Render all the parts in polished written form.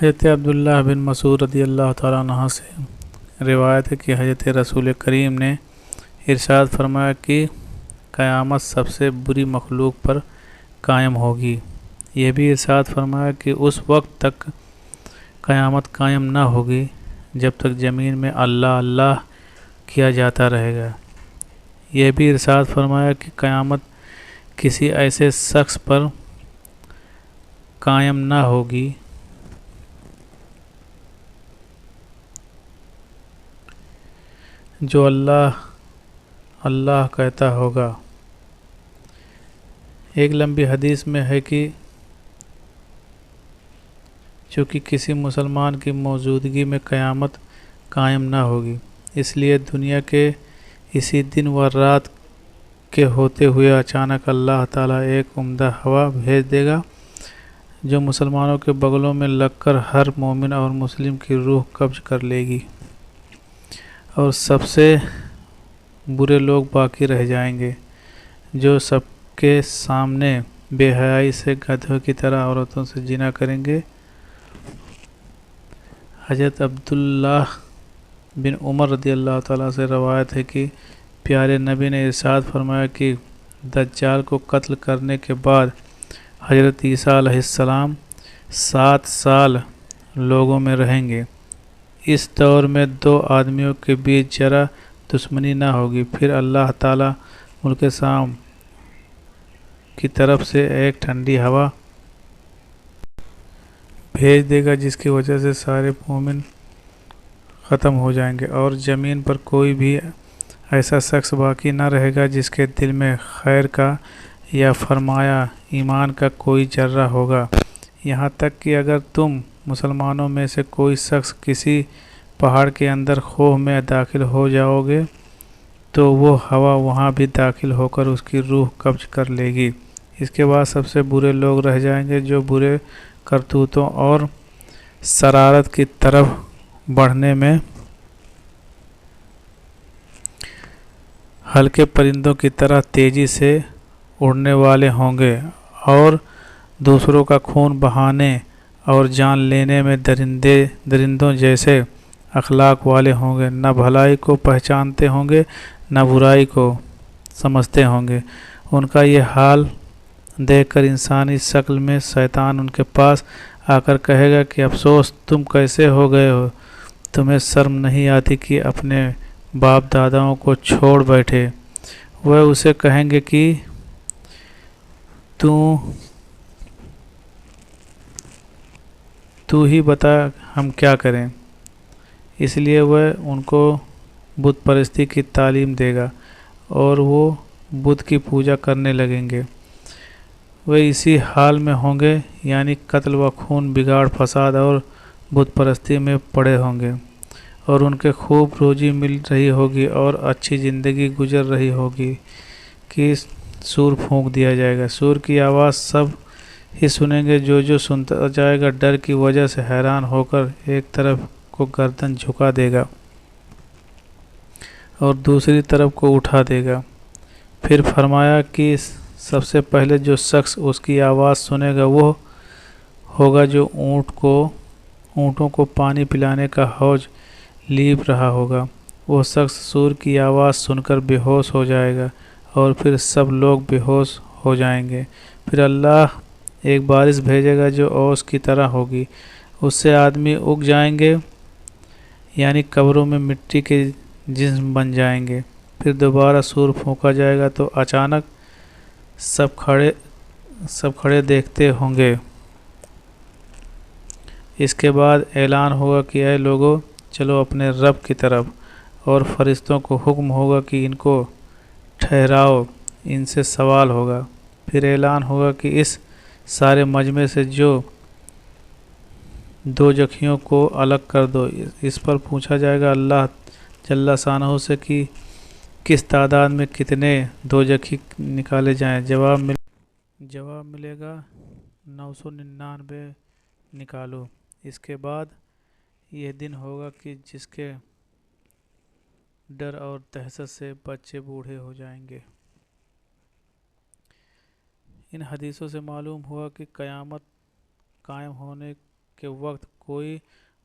حضرت عبداللہ بن مسعود رضی اللہ تعالیٰ عنہ سے روایت ہے کہ حضرت رسول کریم نے ارشاد فرمایا کہ قیامت سب سے بری مخلوق پر قائم ہوگی۔ یہ بھی ارشاد فرمایا کہ اس وقت تک قیامت قائم نہ ہوگی جب تک زمین میں اللہ اللہ کیا جاتا رہے گا۔ یہ بھی ارشاد فرمایا کہ قیامت کسی ایسے شخص پر قائم نہ ہوگی جو اللہ اللہ کہتا ہوگا۔ ایک لمبی حدیث میں ہے کہ چونکہ کسی مسلمان کی موجودگی میں قیامت قائم نہ ہوگی، اس لیے دنیا کے اسی دن و رات کے ہوتے ہوئے اچانک اللہ تعالیٰ ایک عمدہ ہوا بھیج دے گا جو مسلمانوں کے بغلوں میں لگ کر ہر مومن اور مسلم کی روح قبض کر لے گی، اور سب سے برے لوگ باقی رہ جائیں گے جو سب کے سامنے بے حیائی سے گدھوں کی طرح عورتوں سے زنا کریں گے۔ حضرت عبداللہ بن عمر رضی اللہ تعالیٰ سے روایت ہے کہ پیارے نبی نے ارشاد فرمایا کہ دجال کو قتل کرنے کے بعد حضرت عیسیٰ علیہ السلام 7 سال لوگوں میں رہیں گے۔ اس دور میں 2 آدمیوں کے بیچ ذرا دشمنی نہ ہوگی، پھر اللہ تعالیٰ ملک شام کی طرف سے ایک ٹھنڈی ہوا بھیج دے گا جس کی وجہ سے سارے مومن ختم ہو جائیں گے، اور زمین پر کوئی بھی ایسا شخص باقی نہ رہے گا جس کے دل میں خیر کا یا فرمایا ایمان کا کوئی ذرہ ہوگا۔ یہاں تک کہ اگر تم مسلمانوں میں سے کوئی شخص کسی پہاڑ کے اندر خوہ میں داخل ہو جاؤ گے تو وہ ہوا وہاں بھی داخل ہو کر اس کی روح قبض کر لے گی۔ اس کے بعد سب سے برے لوگ رہ جائیں گے جو برے کرتوتوں اور شرارت کی طرف بڑھنے میں ہلکے پرندوں کی طرح تیزی سے اڑنے والے ہوں گے، اور دوسروں کا خون بہانے اور جان لینے میں درندوں جیسے اخلاق والے ہوں گے، نہ بھلائی کو پہچانتے ہوں گے نہ برائی کو سمجھتے ہوں گے۔ ان کا یہ حال دیکھ کر انسانی شکل میں شیطان ان کے پاس آ کر کہے گا کہ افسوس تم کیسے ہو گئے ہو، تمہیں شرم نہیں آتی کہ اپنے باپ داداؤں کو چھوڑ بیٹھے۔ وہ اسے کہیں گے کہ تو ہی بتا ہم کیا کریں۔ اس لیے وہ ان کو بت پرستی کی تعلیم دے گا اور وہ بت کی پوجا کرنے لگیں گے۔ وہ اسی حال میں ہوں گے، یعنی قتل و خون، بگاڑ، فساد اور بت پرستی میں پڑے ہوں گے، اور ان کے خوب روزی مل رہی ہوگی اور اچھی زندگی گزر رہی ہوگی کہ سور پھونک دیا جائے گا۔ سور کی آواز سب ہی سنیں گے، جو سنتا جائے گا ڈر کی وجہ سے حیران ہو کر ایک طرف کو گردن جھکا دے گا اور دوسری طرف کو اٹھا دے گا۔ پھر فرمایا کہ سب سے پہلے جو شخص اس کی آواز سنے گا وہ ہوگا جو اونٹوں کو پانی پلانے کا حوض لیپ رہا ہوگا۔ وہ شخص سور کی آواز سن کر بے ہوش ہو جائے گا اور پھر سب لوگ بے ہوش ہو جائیں گے۔ پھر اللہ ایک بارش بھیجے گا جو اوس کی طرح ہوگی، اس سے آدمی اگ جائیں گے، یعنی قبروں میں مٹی کے جسم بن جائیں گے۔ پھر دوبارہ سور پھونکا جائے گا تو اچانک سب کھڑے دیکھتے ہوں گے۔ اس کے بعد اعلان ہوگا کہ اے لوگو چلو اپنے رب کی طرف، اور فرشتوں کو حکم ہوگا کہ ان کو ٹھہراؤ، ان سے سوال ہوگا۔ پھر اعلان ہوگا کہ اس سارے مجمع سے جو دوزخیوں کو الگ کر دو۔ اس پر پوچھا جائے گا اللہ جل شانہ سے کہ کس تعداد میں کتنے دوزخی نکالے جائیں۔ جواب ملے گا 999 نکالو۔ اس کے بعد یہ دن ہوگا کہ جس کے ڈر اور دہشت سے بچے بوڑھے ہو جائیں گے۔ ان حدیثوں سے معلوم ہوا کہ قیامت قائم ہونے کے وقت کوئی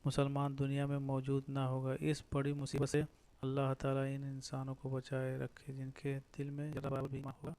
مسلمان دنیا میں موجود نہ ہوگا۔ اس بڑی مصیبت سے اللہ تعالیٰ ان انسانوں کو بچائے رکھے جن کے دل میں ذرا برابر بھی ایمان ہوگا۔